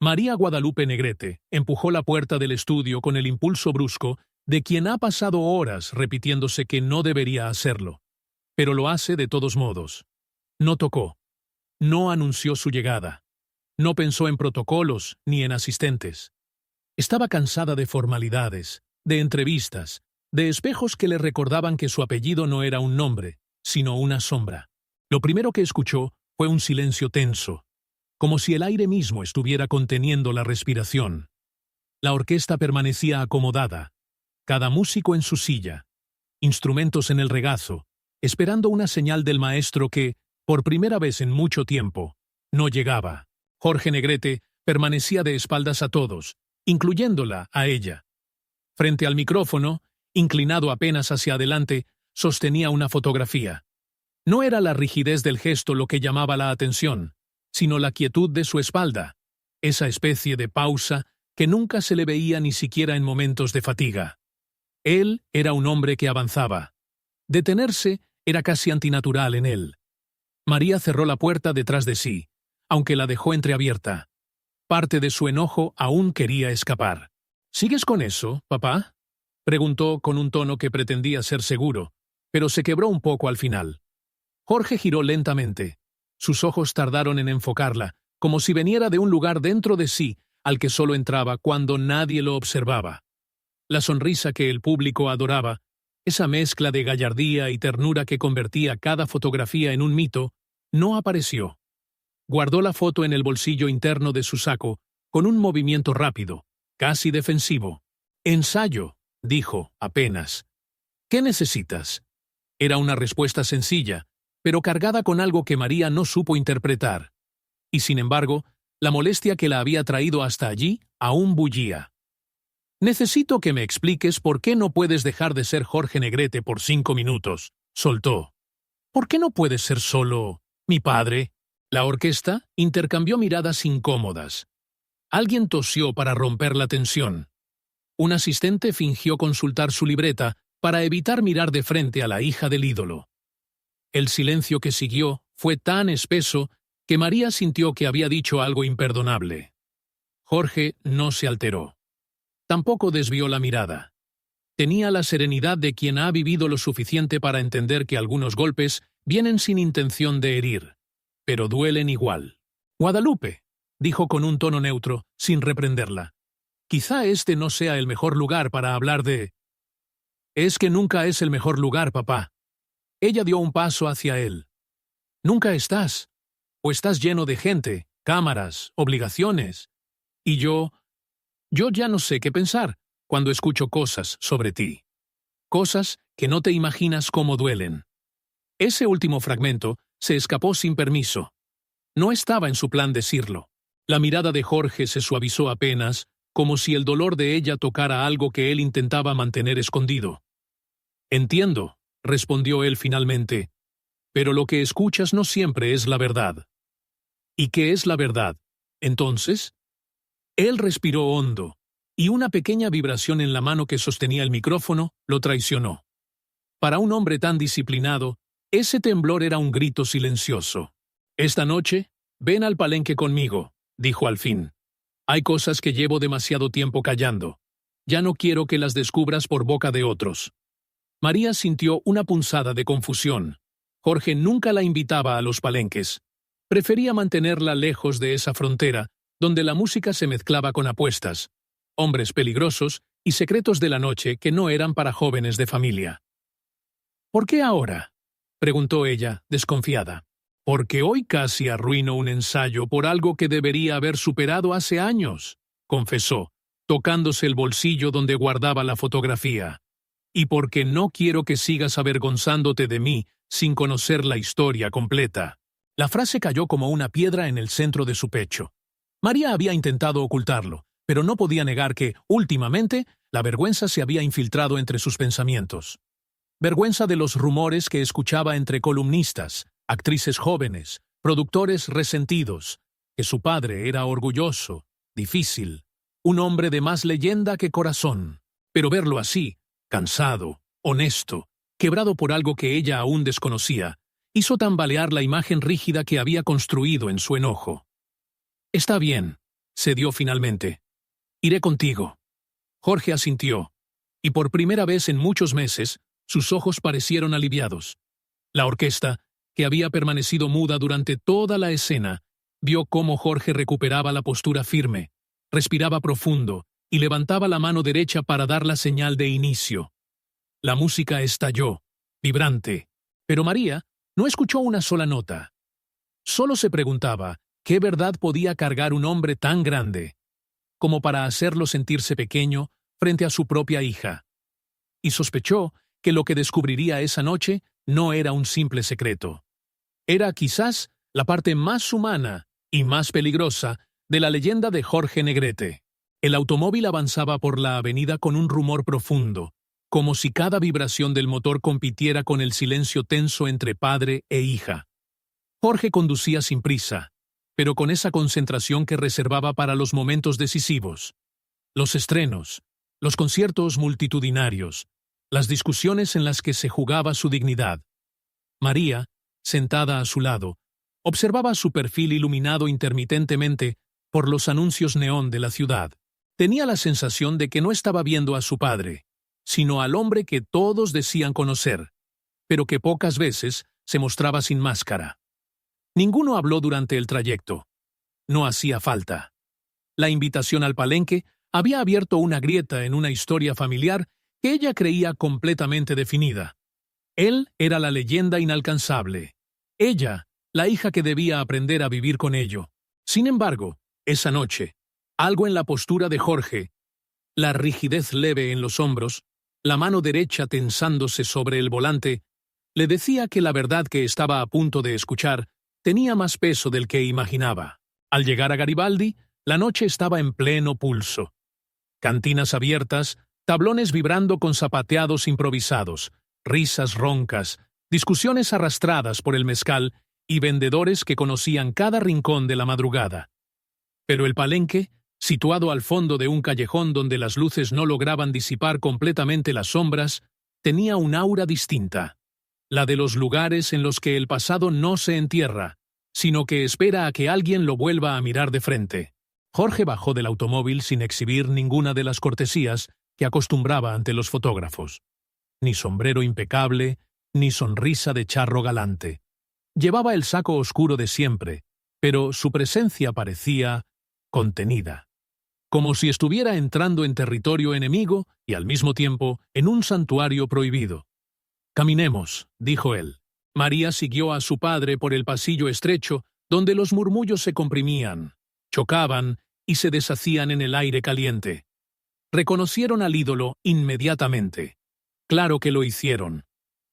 María Guadalupe Negrete empujó la puerta del estudio con el impulso brusco de quien ha pasado horas repitiéndose que no debería hacerlo. Pero lo hace de todos modos. No tocó. No anunció su llegada. No pensó en protocolos ni en asistentes. Estaba cansada de formalidades, de entrevistas, de espejos que le recordaban que su apellido no era un nombre, sino una sombra. Lo primero que escuchó fue un silencio tenso, como si el aire mismo estuviera conteniendo la respiración. La orquesta permanecía acomodada, cada músico en su silla, instrumentos en el regazo, esperando una señal del maestro que, por primera vez en mucho tiempo, no llegaba. Jorge Negrete permanecía de espaldas a todos, incluyéndola a ella. Frente al micrófono, inclinado apenas hacia adelante, sostenía una fotografía. No era la rigidez del gesto lo que llamaba la atención, sino la quietud de su espalda, esa especie de pausa que nunca se le veía ni siquiera en momentos de fatiga. Él era un hombre que avanzaba. Detenerse era casi antinatural en él. María cerró la puerta detrás de sí, aunque la dejó entreabierta. Parte de su enojo aún quería escapar. ¿Sigues con eso, papá?, preguntó con un tono que pretendía ser seguro, pero se quebró un poco al final. Jorge giró lentamente. Sus ojos tardaron en enfocarla, como si viniera de un lugar dentro de sí al que solo entraba cuando nadie lo observaba. La sonrisa que el público adoraba, esa mezcla de gallardía y ternura que convertía cada fotografía en un mito, no apareció. Guardó la foto en el bolsillo interno de su saco, con un movimiento rápido, casi defensivo. «Ensayo», dijo, apenas. «¿Qué necesitas?» Era una respuesta sencilla, pero cargada con algo que María no supo interpretar. Y sin embargo, la molestia que la había traído hasta allí aún bullía. «Necesito que me expliques por qué no puedes dejar de ser Jorge Negrete por 5 minutos», soltó. «¿Por qué no puedes ser solo mi padre?» La orquesta intercambió miradas incómodas. Alguien tosió para romper la tensión. Un asistente fingió consultar su libreta para evitar mirar de frente a la hija del ídolo. El silencio que siguió fue tan espeso que María sintió que había dicho algo imperdonable. Jorge no se alteró. Tampoco desvió la mirada. Tenía la serenidad de quien ha vivido lo suficiente para entender que algunos golpes vienen sin intención de herir, pero duelen igual. «Guadalupe», dijo con un tono neutro, sin reprenderla. «Quizá este no sea el mejor lugar para hablar de...» «Es que nunca es el mejor lugar, papá». Ella dio un paso hacia él. «Nunca estás. O estás lleno de gente, cámaras, obligaciones. Y yo ya no sé qué pensar cuando escucho cosas sobre ti. Cosas que no te imaginas cómo duelen». Ese último fragmento se escapó sin permiso. No estaba en su plan decirlo. La mirada de Jorge se suavizó apenas, como si el dolor de ella tocara algo que él intentaba mantener escondido. «Entiendo», respondió él finalmente, «pero lo que escuchas no siempre es la verdad». «¿Y qué es la verdad, entonces?» Él respiró hondo, y una pequeña vibración en la mano que sostenía el micrófono lo traicionó. Para un hombre tan disciplinado, ese temblor era un grito silencioso. «Esta noche, ven al palenque conmigo», dijo al fin. «Hay cosas que llevo demasiado tiempo callando. Ya no quiero que las descubras por boca de otros». María sintió una punzada de confusión. Jorge nunca la invitaba a los palenques. Prefería mantenerla lejos de esa frontera, donde la música se mezclaba con apuestas, hombres peligrosos y secretos de la noche que no eran para jóvenes de familia. «¿Por qué ahora?», preguntó ella, desconfiada. «Porque hoy casi arruino un ensayo por algo que debería haber superado hace años», confesó, tocándose el bolsillo donde guardaba la fotografía. «Y porque no quiero que sigas avergonzándote de mí sin conocer la historia completa». La frase cayó como una piedra en el centro de su pecho. María había intentado ocultarlo, pero no podía negar que, últimamente, la vergüenza se había infiltrado entre sus pensamientos. Vergüenza de los rumores que escuchaba entre columnistas, actrices jóvenes, productores resentidos, que su padre era orgulloso, difícil, un hombre de más leyenda que corazón. Pero verlo así, cansado, honesto, quebrado por algo que ella aún desconocía, hizo tambalear la imagen rígida que había construido en su enojo. «Está bien», cedió finalmente. Iré contigo. Jorge asintió, y por primera vez en muchos meses, sus ojos parecieron aliviados. La orquesta, que había permanecido muda durante toda la escena, vio cómo Jorge recuperaba la postura firme, respiraba profundo y levantaba la mano derecha para dar la señal de inicio. La música estalló, vibrante, pero María no escuchó una sola nota. Solo se preguntaba qué verdad podía cargar un hombre tan grande como para hacerlo sentirse pequeño frente a su propia hija. Y sospechó que lo que descubriría esa noche no era un simple secreto. Era quizás la parte más humana y más peligrosa de la leyenda de Jorge Negrete. El automóvil avanzaba por la avenida con un rumor profundo, como si cada vibración del motor compitiera con el silencio tenso entre padre e hija. Jorge conducía sin prisa, pero con esa concentración que reservaba para los momentos decisivos. Los estrenos, los conciertos multitudinarios, las discusiones en las que se jugaba su dignidad. María, sentada a su lado, observaba su perfil iluminado intermitentemente por los anuncios neón de la ciudad. Tenía la sensación de que no estaba viendo a su padre, sino al hombre que todos decían conocer, pero que pocas veces se mostraba sin máscara. Ninguno habló durante el trayecto. No hacía falta. La invitación al palenque había abierto una grieta en una historia familiar que ella creía completamente definida. Él era la leyenda inalcanzable. Ella, la hija que debía aprender a vivir con ello. Sin embargo, esa noche, algo en la postura de Jorge, la rigidez leve en los hombros, la mano derecha tensándose sobre el volante, le decía que la verdad que estaba a punto de escuchar tenía más peso del que imaginaba. Al llegar a Garibaldi, la noche estaba en pleno pulso. Cantinas abiertas, tablones vibrando con zapateados improvisados, risas roncas, discusiones arrastradas por el mezcal y vendedores que conocían cada rincón de la madrugada. Pero el palenque, situado al fondo de un callejón donde las luces no lograban disipar completamente las sombras, tenía un aura distinta, la de los lugares en los que el pasado no se entierra, sino que espera a que alguien lo vuelva a mirar de frente. Jorge bajó del automóvil sin exhibir ninguna de las cortesías que acostumbraba ante los fotógrafos. Ni sombrero impecable, ni sonrisa de charro galante. Llevaba el saco oscuro de siempre, pero su presencia parecía contenida, como si estuviera entrando en territorio enemigo y al mismo tiempo en un santuario prohibido. «Caminemos», dijo él. María siguió a su padre por el pasillo estrecho, donde los murmullos se comprimían, chocaban y se deshacían en el aire caliente. Reconocieron al ídolo inmediatamente. Claro que lo hicieron.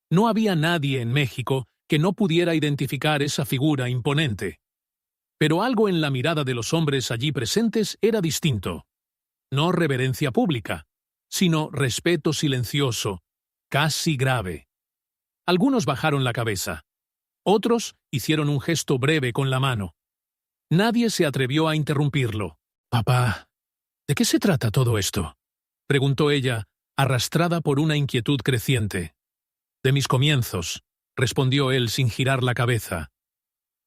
No había nadie en México que no pudiera identificar esa figura imponente. Pero algo en la mirada de los hombres allí presentes era distinto. No reverencia pública, sino respeto silencioso, casi grave. Algunos bajaron la cabeza. Otros hicieron un gesto breve con la mano. Nadie se atrevió a interrumpirlo. «Papá, ¿de qué se trata todo esto?», preguntó ella, arrastrada por una inquietud creciente. «De mis comienzos», respondió él sin girar la cabeza.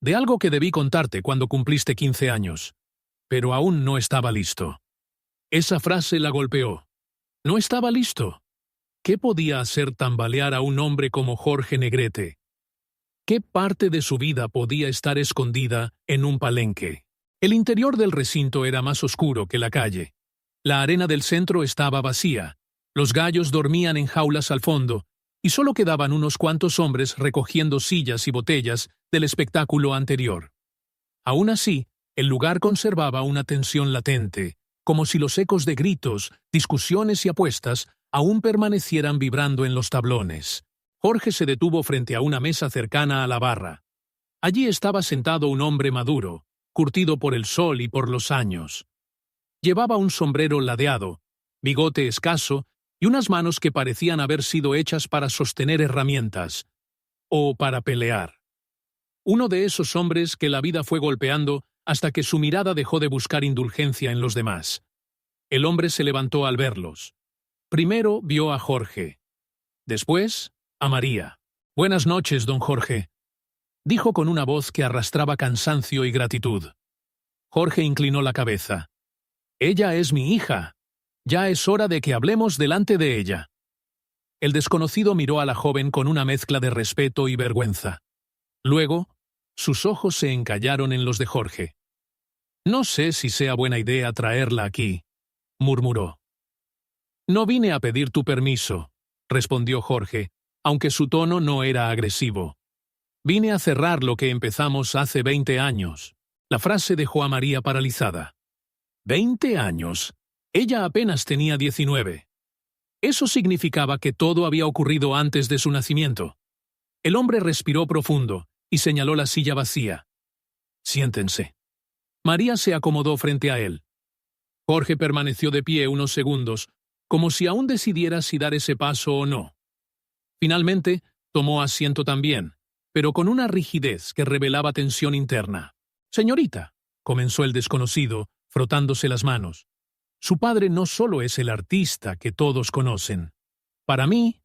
«De algo que debí contarte cuando cumpliste 15 años. Pero aún no estaba listo». Esa frase la golpeó. No estaba listo. ¿Qué podía hacer tambalear a un hombre como Jorge Negrete? ¿Qué parte de su vida podía estar escondida en un palenque? El interior del recinto era más oscuro que la calle. La arena del centro estaba vacía. Los gallos dormían en jaulas al fondo, y solo quedaban unos cuantos hombres recogiendo sillas y botellas del espectáculo anterior. Aún así, el lugar conservaba una tensión latente, como si los ecos de gritos, discusiones y apuestas aún permanecieran vibrando en los tablones. Jorge se detuvo frente a una mesa cercana a la barra. Allí estaba sentado un hombre maduro, curtido por el sol y por los años. Llevaba un sombrero ladeado, bigote escaso y unas manos que parecían haber sido hechas para sostener herramientas, o para pelear. Uno de esos hombres que la vida fue golpeando hasta que su mirada dejó de buscar indulgencia en los demás. El hombre se levantó al verlos. Primero vio a Jorge. Después, a María. «Buenas noches, don Jorge», dijo con una voz que arrastraba cansancio y gratitud. Jorge inclinó la cabeza. Ella es mi hija. Ya es hora de que hablemos delante de ella. El desconocido miró a la joven con una mezcla de respeto y vergüenza. Luego, sus ojos se encallaron en los de Jorge. No sé si sea buena idea traerla aquí, murmuró. No vine a pedir tu permiso, respondió Jorge, aunque su tono no era agresivo. Vine a cerrar lo que empezamos hace 20 años. La frase dejó a María paralizada. ¿20 años? Ella apenas tenía 19. Eso significaba que todo había ocurrido antes de su nacimiento. El hombre respiró profundo y señaló la silla vacía. Siéntense. María se acomodó frente a él. Jorge permaneció de pie unos segundos, como si aún decidiera si dar ese paso o no. Finalmente, tomó asiento también, pero con una rigidez que revelaba tensión interna. Señorita, comenzó el desconocido, frotándose las manos. Su padre no solo es el artista que todos conocen. Para mí,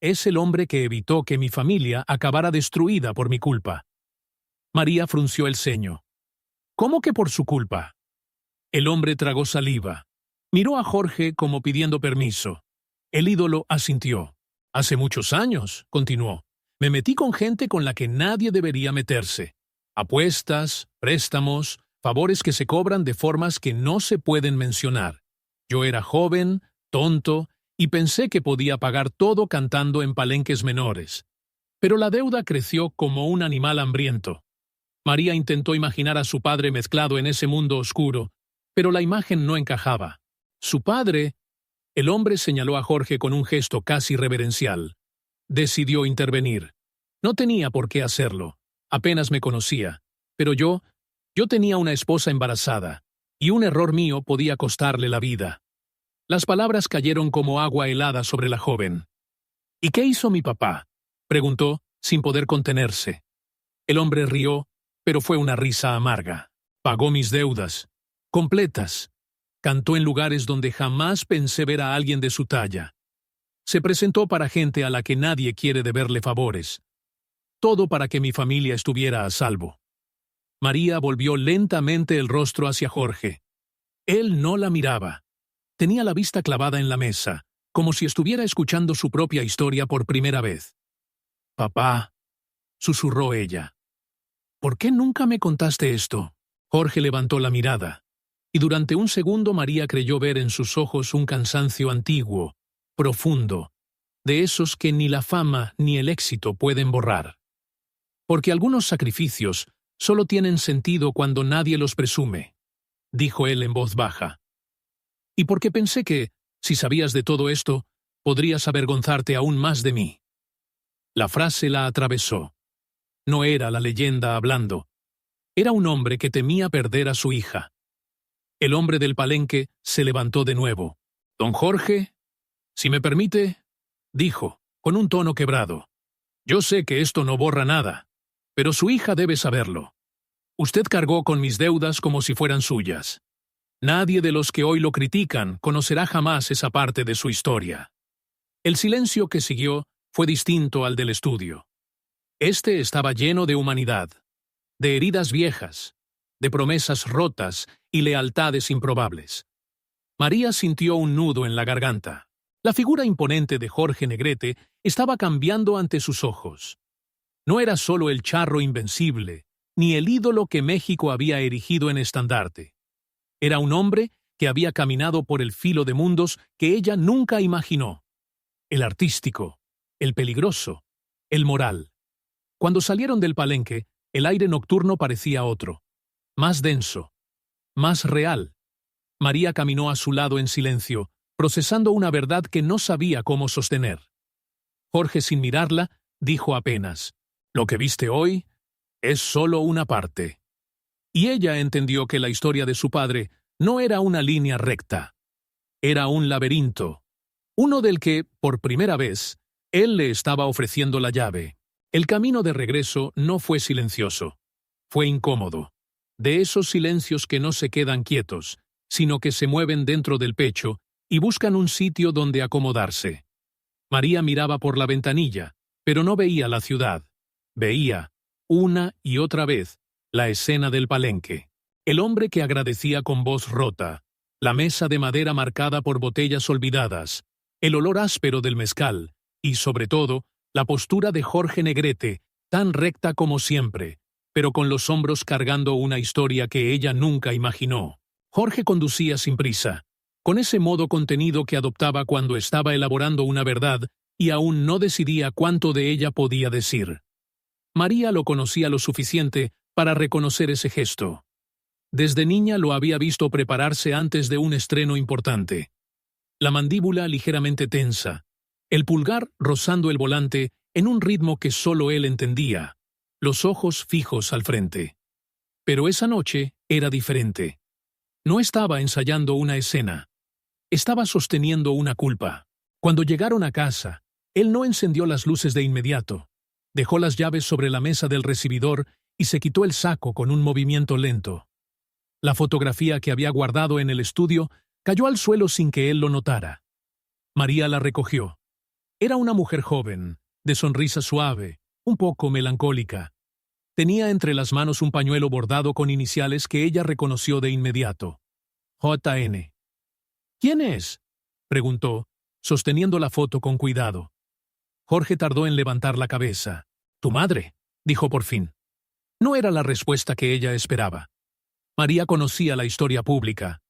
es el hombre que evitó que mi familia acabara destruida por mi culpa. María frunció el ceño. ¿Cómo que por su culpa? El hombre tragó saliva. Miró a Jorge como pidiendo permiso. El ídolo asintió. Hace muchos años, continuó, me metí con gente con la que nadie debería meterse. Apuestas, préstamos, favores que se cobran de formas que no se pueden mencionar. Yo era joven, tonto, y pensé que podía pagar todo cantando en palenques menores. Pero la deuda creció como un animal hambriento. María intentó imaginar a su padre mezclado en ese mundo oscuro, pero la imagen no encajaba. Su padre, el hombre señaló a Jorge con un gesto casi reverencial. Decidió intervenir. No tenía por qué hacerlo. Apenas me conocía. Pero yo tenía una esposa embarazada, y un error mío podía costarle la vida. Las palabras cayeron como agua helada sobre la joven. ¿Y qué hizo mi papá?, preguntó, sin poder contenerse. El hombre rió, pero fue una risa amarga. Pagó mis deudas, completas. Cantó en lugares donde jamás pensé ver a alguien de su talla. Se presentó para gente a la que nadie quiere deberle favores. Todo para que mi familia estuviera a salvo. María volvió lentamente el rostro hacia Jorge. Él no la miraba. Tenía la vista clavada en la mesa, como si estuviera escuchando su propia historia por primera vez. «Papá», susurró ella. «¿Por qué nunca me contaste esto?» Jorge levantó la mirada, y durante un segundo María creyó ver en sus ojos un cansancio antiguo, profundo, de esos que ni la fama ni el éxito pueden borrar. Porque algunos sacrificios solo tienen sentido cuando nadie los presume, dijo él en voz baja. Y porque pensé que, si sabías de todo esto, podrías avergonzarte aún más de mí. La frase la atravesó. No era la leyenda hablando. Era un hombre que temía perder a su hija. El hombre del palenque se levantó de nuevo. «Don Jorge, si me permite», dijo, con un tono quebrado. «Yo sé que esto no borra nada, pero su hija debe saberlo. Usted cargó con mis deudas como si fueran suyas. Nadie de los que hoy lo critican conocerá jamás esa parte de su historia». El silencio que siguió fue distinto al del estudio. Este estaba lleno de humanidad, de heridas viejas, de promesas rotas y lealtades improbables. María sintió un nudo en la garganta. La figura imponente de Jorge Negrete estaba cambiando ante sus ojos. No era solo el charro invencible, ni el ídolo que México había erigido en estandarte. Era un hombre que había caminado por el filo de mundos que ella nunca imaginó. El artístico, el peligroso, el moral. Cuando salieron del palenque, el aire nocturno parecía otro, más denso, más real. María caminó a su lado en silencio, procesando una verdad que no sabía cómo sostener. Jorge, sin mirarla, dijo apenas: «Lo que viste hoy es solo una parte». Y ella entendió que la historia de su padre no era una línea recta. Era un laberinto, uno del que, por primera vez, él le estaba ofreciendo la llave. El camino de regreso no fue silencioso. Fue incómodo. De esos silencios que no se quedan quietos, sino que se mueven dentro del pecho y buscan un sitio donde acomodarse. María miraba por la ventanilla, pero no veía la ciudad. Veía, una y otra vez, la escena del palenque. El hombre que agradecía con voz rota, la mesa de madera marcada por botellas olvidadas, el olor áspero del mezcal y, sobre todo, la postura de Jorge Negrete, tan recta como siempre, pero con los hombros cargando una historia que ella nunca imaginó. Jorge conducía sin prisa, con ese modo contenido que adoptaba cuando estaba elaborando una verdad y aún no decidía cuánto de ella podía decir. María lo conocía lo suficiente para reconocer ese gesto. Desde niña lo había visto prepararse antes de un estreno importante. La mandíbula ligeramente tensa, el pulgar rozando el volante en un ritmo que solo él entendía, los ojos fijos al frente. Pero esa noche era diferente. No estaba ensayando una escena. Estaba sosteniendo una culpa. Cuando llegaron a casa, él no encendió las luces de inmediato. Dejó las llaves sobre la mesa del recibidor y se quitó el saco con un movimiento lento. La fotografía que había guardado en el estudio cayó al suelo sin que él lo notara. María la recogió. Era una mujer joven, de sonrisa suave, un poco melancólica. Tenía entre las manos un pañuelo bordado con iniciales que ella reconoció de inmediato. J.N. ¿Quién es?, preguntó, sosteniendo la foto con cuidado. Jorge tardó en levantar la cabeza. «Tu madre», dijo por fin. No era la respuesta que ella esperaba. María conocía la historia pública,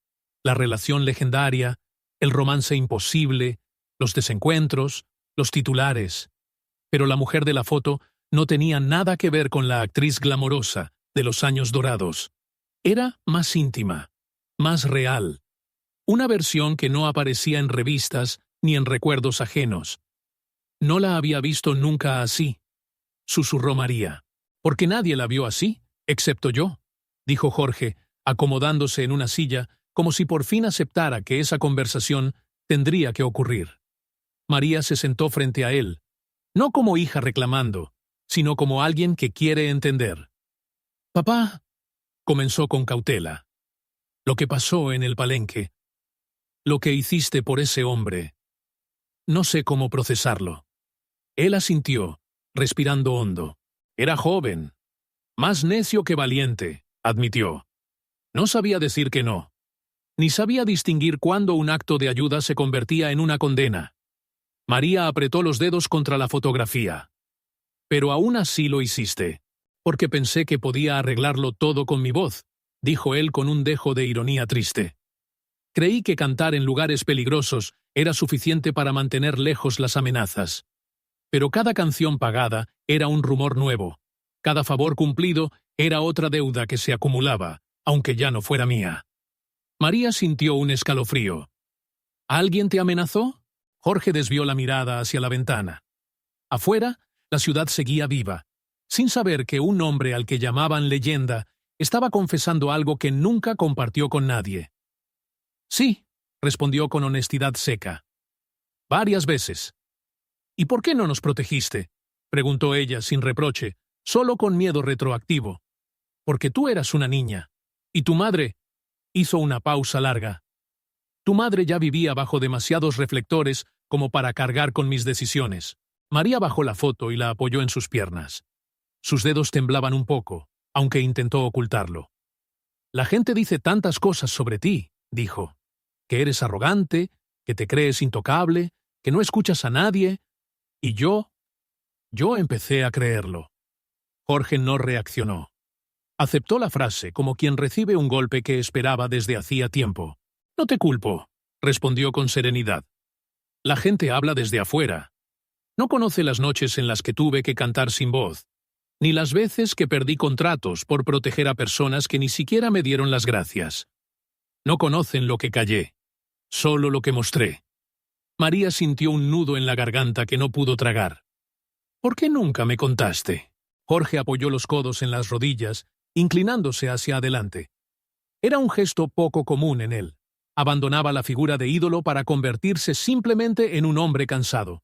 la relación legendaria, el romance imposible, los desencuentros, los titulares. Pero la mujer de la foto no tenía nada que ver con la actriz glamorosa de los años dorados. Era más íntima, más real. Una versión que no aparecía en revistas ni en recuerdos ajenos. No la había visto nunca así, susurró María. Porque nadie la vio así, excepto yo, dijo Jorge, acomodándose en una silla, como si por fin aceptara que esa conversación tendría que ocurrir. María se sentó frente a él, no como hija reclamando, sino como alguien que quiere entender. «Papá», comenzó con cautela, «lo que pasó en el Palenque, lo que hiciste por ese hombre, no sé cómo procesarlo». Él asintió, respirando hondo. Era joven, más necio que valiente, admitió. No sabía decir que no, ni sabía distinguir cuándo un acto de ayuda se convertía en una condena. María apretó los dedos contra la fotografía. Pero aún así lo hiciste, porque pensé que podía arreglarlo todo con mi voz, dijo él con un dejo de ironía triste. Creí que cantar en lugares peligrosos era suficiente para mantener lejos las amenazas. Pero cada canción pagada era un rumor nuevo. Cada favor cumplido era otra deuda que se acumulaba, aunque ya no fuera mía. María sintió un escalofrío. ¿Alguien te amenazó? Jorge desvió la mirada hacia la ventana. Afuera, la ciudad seguía viva, sin saber que un hombre al que llamaban leyenda estaba confesando algo que nunca compartió con nadie. Sí, respondió con honestidad seca. Varias veces. ¿Y por qué no nos protegiste?, preguntó ella sin reproche, solo con miedo retroactivo. Porque tú eras una niña. Y tu madre... Hizo una pausa larga. Tu madre ya vivía bajo demasiados reflectores como para cargar con mis decisiones. María bajó la foto y la apoyó en sus piernas. Sus dedos temblaban un poco, aunque intentó ocultarlo. La gente dice tantas cosas sobre ti, dijo. Que eres arrogante, que te crees intocable, que no escuchas a nadie... Y yo empecé a creerlo. Jorge no reaccionó. Aceptó la frase como quien recibe un golpe que esperaba desde hacía tiempo. No te culpo, respondió con serenidad. La gente habla desde afuera. No conoce las noches en las que tuve que cantar sin voz, ni las veces que perdí contratos por proteger a personas que ni siquiera me dieron las gracias. No conocen lo que callé, solo lo que mostré. María sintió un nudo en la garganta que no pudo tragar. ¿Por qué nunca me contaste? Jorge apoyó los codos en las rodillas, inclinándose hacia adelante. Era un gesto poco común en él. Abandonaba la figura de ídolo para convertirse simplemente en un hombre cansado.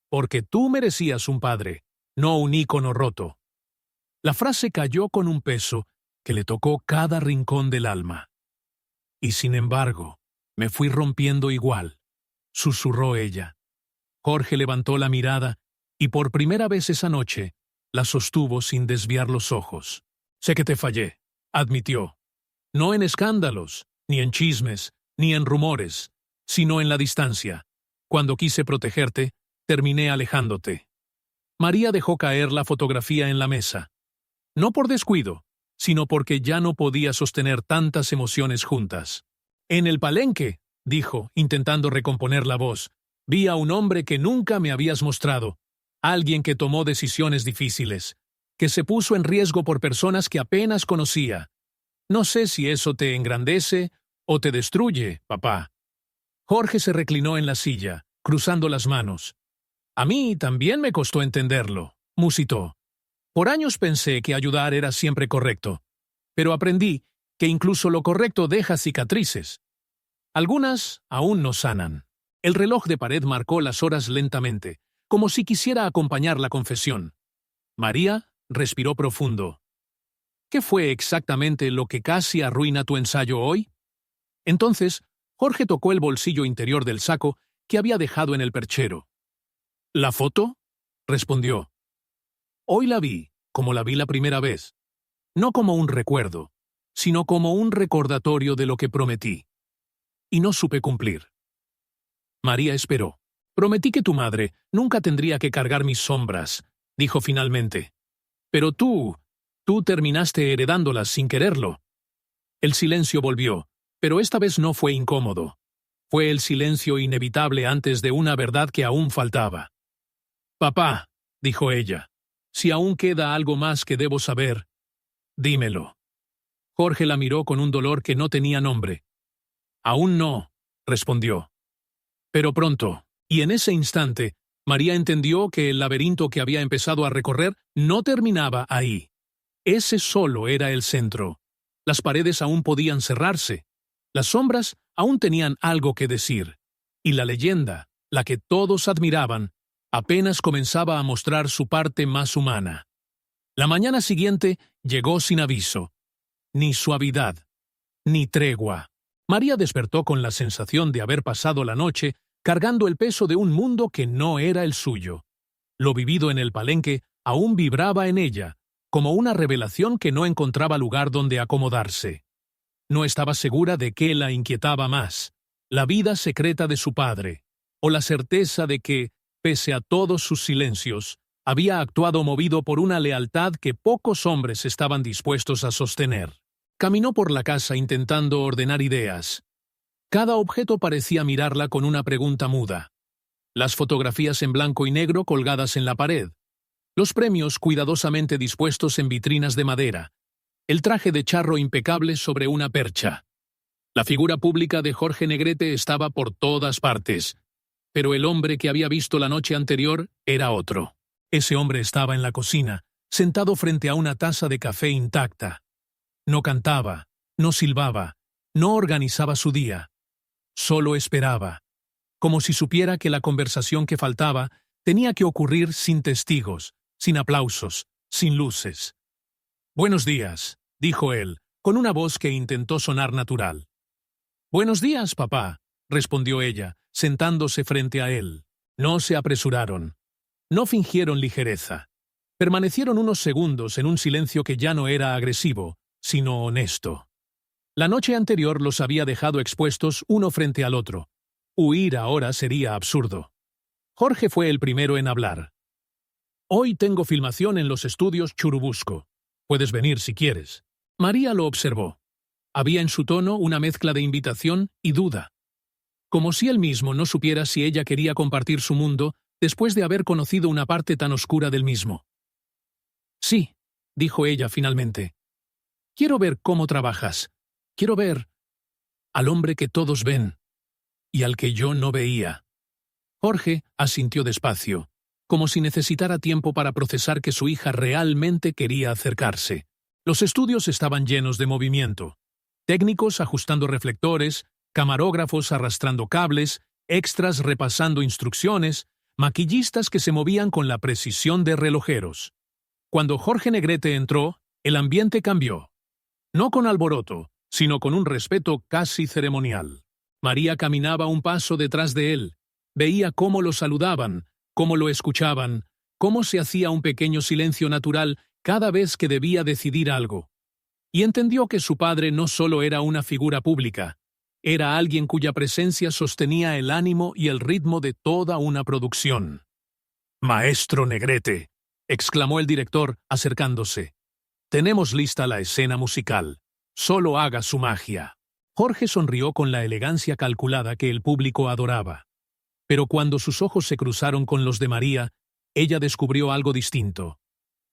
Porque tú merecías un padre, no un ícono roto. La frase cayó con un peso que le tocó cada rincón del alma. Y sin embargo, me fui rompiendo igual, susurró ella. Jorge levantó la mirada y por primera vez esa noche la sostuvo sin desviar los ojos. Sé que te fallé, admitió. no en escándalos, ni en chismes, ni en rumores, sino en la distancia. Cuando quise protegerte, terminé alejándote. María dejó caer la fotografía en la mesa. No por descuido, sino porque ya no podía sostener tantas emociones juntas. En el palenque, dijo, intentando recomponer la voz, vi a un hombre que nunca me habías mostrado, alguien que tomó decisiones difíciles, que se puso en riesgo por personas que apenas conocía. No sé si eso te engrandece o te destruye, papá. Jorge se reclinó en la silla, cruzando las manos. A mí también me costó entenderlo, musitó. Por años pensé que ayudar era siempre correcto, pero aprendí que incluso lo correcto deja cicatrices. Algunas aún no sanan. El reloj de pared marcó las horas lentamente, como si quisiera acompañar la confesión. María respiró profundo. ¿Qué fue exactamente lo que casi arruina tu ensayo hoy? Entonces, Jorge tocó el bolsillo interior del saco que había dejado en el perchero. ¿La foto? Respondió. Hoy la vi, como la vi la primera vez. No como un recuerdo, sino como un recordatorio de lo que prometí. Y no supe cumplir. María esperó. Prometí que tu madre nunca tendría que cargar mis sombras, dijo finalmente. Pero tú terminaste heredándolas sin quererlo. El silencio volvió, pero esta vez no fue incómodo. Fue el silencio inevitable antes de una verdad que aún faltaba. Papá, dijo ella, si aún queda algo más que debo saber, dímelo. Jorge la miró con un dolor que no tenía nombre. Aún no, respondió. Pero pronto, y en ese instante, María entendió que el laberinto que había empezado a recorrer no terminaba ahí. Ese solo era el centro. Las paredes aún podían cerrarse. Las sombras aún tenían algo que decir. Y la leyenda, la que todos admiraban, apenas comenzaba a mostrar su parte más humana. La mañana siguiente llegó sin aviso. Ni suavidad, ni tregua. María despertó con la sensación de haber pasado la noche cargando el peso de un mundo que no era el suyo. Lo vivido en el palenque aún vibraba en ella, como una revelación que no encontraba lugar donde acomodarse. No estaba segura de qué la inquietaba más, la vida secreta de su padre, o la certeza de que, pese a todos sus silencios, había actuado movido por una lealtad que pocos hombres estaban dispuestos a sostener. Caminó por la casa intentando ordenar ideas. Cada objeto parecía mirarla con una pregunta muda. Las fotografías en blanco y negro colgadas en la pared. Los premios cuidadosamente dispuestos en vitrinas de madera. El traje de charro impecable sobre una percha. La figura pública de Jorge Negrete estaba por todas partes. Pero el hombre que había visto la noche anterior era otro. Ese hombre estaba en la cocina, sentado frente a una taza de café intacta. No cantaba, no silbaba, no organizaba su día. Solo esperaba, como si supiera que la conversación que faltaba tenía que ocurrir sin testigos, sin aplausos, sin luces. «Buenos días», dijo él, con una voz que intentó sonar natural. «Buenos días, papá», respondió ella, sentándose frente a él. No se apresuraron. No fingieron ligereza. Permanecieron unos segundos en un silencio que ya no era agresivo, sino honesto. La noche anterior los había dejado expuestos uno frente al otro. Huir ahora sería absurdo. Jorge fue el primero en hablar. «Hoy tengo filmación en los estudios Churubusco. Puedes venir si quieres». María lo observó. Había en su tono una mezcla de invitación y duda. Como si él mismo no supiera si ella quería compartir su mundo después de haber conocido una parte tan oscura del mismo. «Sí», dijo ella finalmente. «Quiero ver cómo trabajas. Quiero ver al hombre que todos ven y al que yo no veía». Jorge asintió despacio, como si necesitara tiempo para procesar que su hija realmente quería acercarse. Los estudios estaban llenos de movimiento. Técnicos ajustando reflectores, camarógrafos arrastrando cables, extras repasando instrucciones, maquillistas que se movían con la precisión de relojeros. Cuando Jorge Negrete entró, el ambiente cambió. No con alboroto, sino con un respeto casi ceremonial. María caminaba un paso detrás de él. Veía cómo lo saludaban, cómo lo escuchaban, cómo se hacía un pequeño silencio natural cada vez que debía decidir algo. y entendió que su padre no solo era una figura pública, era alguien cuya presencia sostenía el ánimo y el ritmo de toda una producción. «Maestro Negrete», exclamó el director, acercándose. «Tenemos lista la escena musical. Solo haga su magia». Jorge sonrió con la elegancia calculada que el público adoraba. Pero cuando sus ojos se cruzaron con los de María, ella descubrió algo distinto.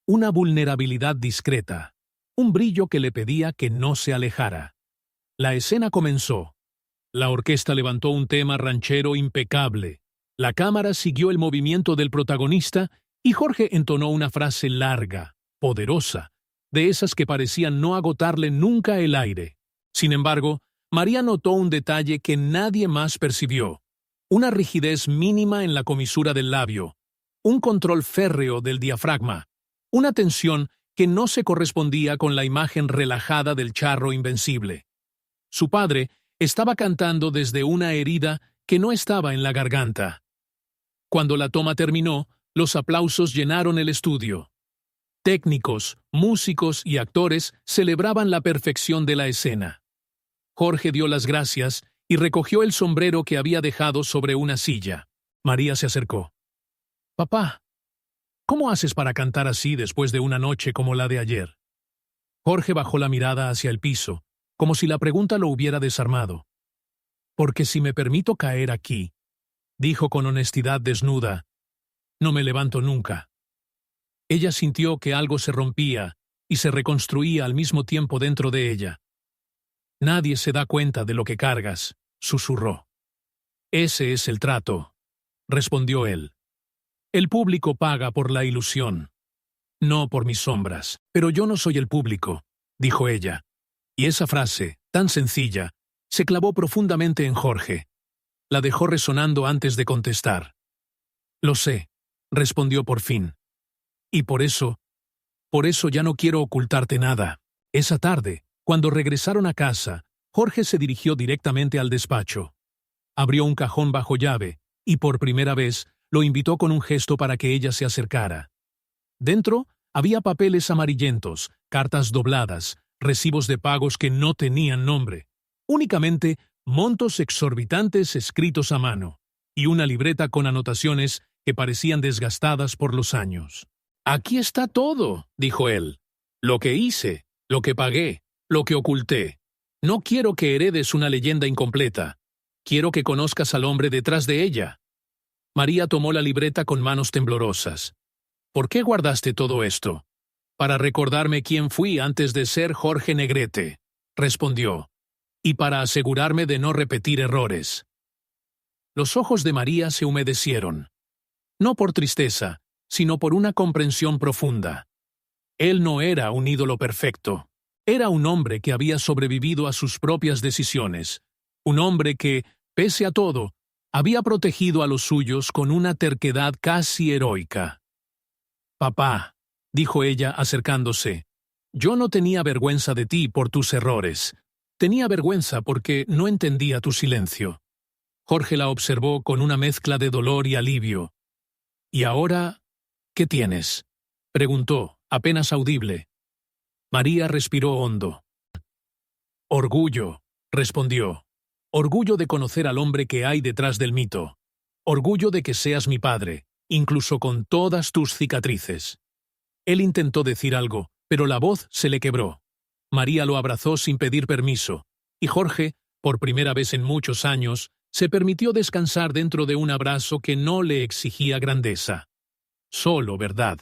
Una vulnerabilidad discreta, un brillo que le pedía que no se alejara. La escena comenzó. La orquesta levantó un tema ranchero impecable. La cámara siguió el movimiento del protagonista y Jorge entonó una frase larga, poderosa, de esas que parecían no agotarle nunca el aire. Sin embargo, María notó un detalle que nadie más percibió. Una rigidez mínima en la comisura del labio, un control férreo del diafragma, una tensión que no se correspondía con la imagen relajada del charro invencible. Su padre estaba cantando desde una herida que no estaba en la garganta. Cuando la toma terminó, los aplausos llenaron el estudio. Técnicos, músicos y actores celebraban la perfección de la escena. Jorge dio las gracias y recogió el sombrero que había dejado sobre una silla. María se acercó. «Papá, ¿cómo haces para cantar así después de una noche como la de ayer?» Jorge bajó la mirada hacia el piso, como si la pregunta lo hubiera desarmado. «Porque si me permito caer aquí», dijo con honestidad desnuda, «no me levanto nunca». Ella sintió que algo se rompía y se reconstruía al mismo tiempo dentro de ella. «Nadie se da cuenta de lo que cargas», susurró. «Ese es el trato», respondió él. «El público paga por la ilusión, no por mis sombras. Pero yo no soy el público», dijo ella. Y esa frase, tan sencilla, se clavó profundamente en Jorge. La dejó resonando antes de contestar. «Lo sé», respondió por fin. «Y por eso ya no quiero ocultarte nada». Esa tarde, cuando regresaron a casa, Jorge se dirigió directamente al despacho. Abrió un cajón bajo llave y por primera vez lo invitó con un gesto para que ella se acercara. Dentro había papeles amarillentos, cartas dobladas, recibos de pagos que no tenían nombre, únicamente montos exorbitantes escritos a mano, y una libreta con anotaciones que parecían desgastadas por los años. «Aquí está todo», dijo él. «Lo que hice, lo que pagué, lo que oculté. No quiero que heredes una leyenda incompleta. Quiero que conozcas al hombre detrás de ella». María tomó la libreta con manos temblorosas. «¿Por qué guardaste todo esto?» «Para recordarme quién fui antes de ser Jorge Negrete», respondió, «y para asegurarme de no repetir errores». Los ojos de María se humedecieron. No por tristeza, sino por una comprensión profunda. Él no era un ídolo perfecto. Era un hombre que había sobrevivido a sus propias decisiones. Un hombre que, pese a todo, había protegido a los suyos con una terquedad casi heroica. «Papá», dijo ella acercándose, «yo no tenía vergüenza de ti por tus errores. Tenía vergüenza porque no entendía tu silencio». Jorge la observó con una mezcla de dolor y alivio. «¿Y ahora qué tienes?», preguntó, apenas audible. María respiró hondo. «Orgullo», respondió. «Orgullo de conocer al hombre que hay detrás del mito. Orgullo de que seas mi padre, incluso con todas tus cicatrices». Él intentó decir algo, pero la voz se le quebró. María lo abrazó sin pedir permiso, y Jorge, por primera vez en muchos años, se permitió descansar dentro de un abrazo que no le exigía grandeza. Solo verdad.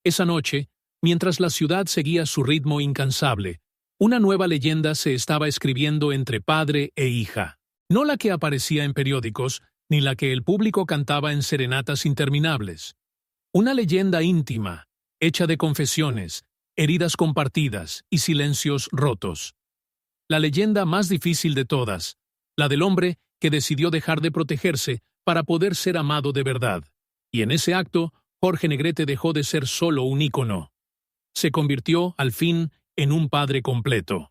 Esa noche, mientras la ciudad seguía su ritmo incansable, una nueva leyenda se estaba escribiendo entre padre e hija. No la que aparecía en periódicos, ni la que el público cantaba en serenatas interminables. Una leyenda íntima, hecha de confesiones, heridas compartidas y silencios rotos. La leyenda más difícil de todas, la del hombre que decidió dejar de protegerse para poder ser amado de verdad. Y en ese acto, Jorge Negrete dejó de ser solo un ícono. Se convirtió, al fin, en un padre completo.